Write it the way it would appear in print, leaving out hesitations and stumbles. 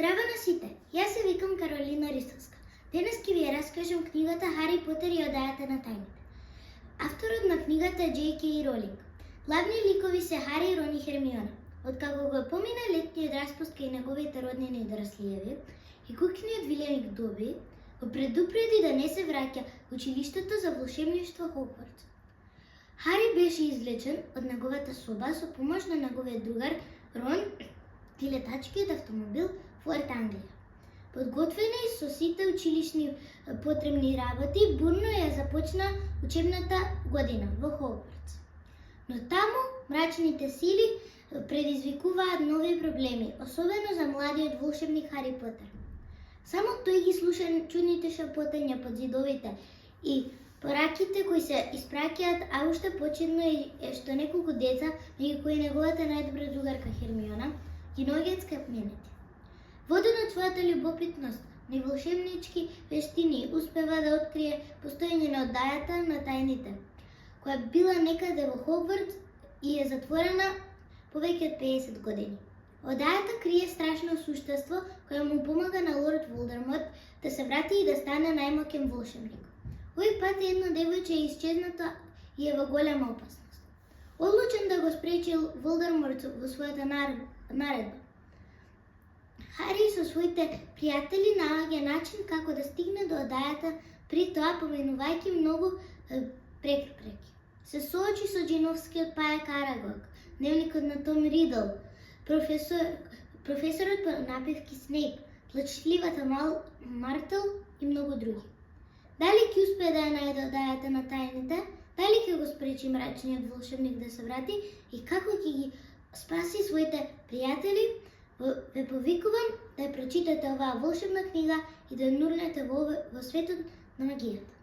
Здраво на сите, јас се викам Каролина Ристовска. Денес ќе ви ја раскажам книгата Хари Потер и Одајата на тајните. Авторот на книгата е J.K. Ролинг. Главни ликови се Хари, Рон и Хермиона. Откако го помина летниот распуст кај неговите роднини Драслиеви и кукиниот виленик Доби, го предупреди да не се враќа во училиштето за волшебништво Хогвартс. Хари беше извлечен од неговата соба со помош на неговиот другар Рон и летачкиот автомобил Форт Англија. Подготвени со сите училишни потребни работи, бурно ја започна учебната година во Хогвартс. Но таму мрачните сили предизвикуваат нови проблеми, особено за младиот волшебник Хари Потер. Само тој ги слуша чудните шапотања под зидовите и пораките кои се испраќаат, а уште почетно е што неколку деца, меѓу кои неговата најдобра другарка Хермиона, ги наоѓаат скапнените. Воден од својата љубопитност на волшебнички вештини, успева да открие постоење на Одајата на тајните, која била некаде во Хогвартс и е затворена повеќе од 50 години. Одајата крие страшно суштество која му помага на лорд Волдеморт да се врати и да стане најмоќен волшебник. Овој пат едно девојче е исчезната и е во голема опасност. Одлучен да го спречи Волдеморт во својата наредба, Хари со своите пријатели наоѓа начин како да стигне до Одајата, при тоа поминувајќи многу препреки. Се соочи со џиновскиот пајак Арагог, дневникот на Том Ридл, професорот по напевки Снейп, плачливата Мартел и многу други. Дали ќе успее да ја најде Одајата на тајните, дали ќе го спречи мрачниот волшебник да се врати и како ќе ги спаси своите пријатели, ве повикувам да ја прочитате оваа волшебна книга и да нурнете во светот на магијата.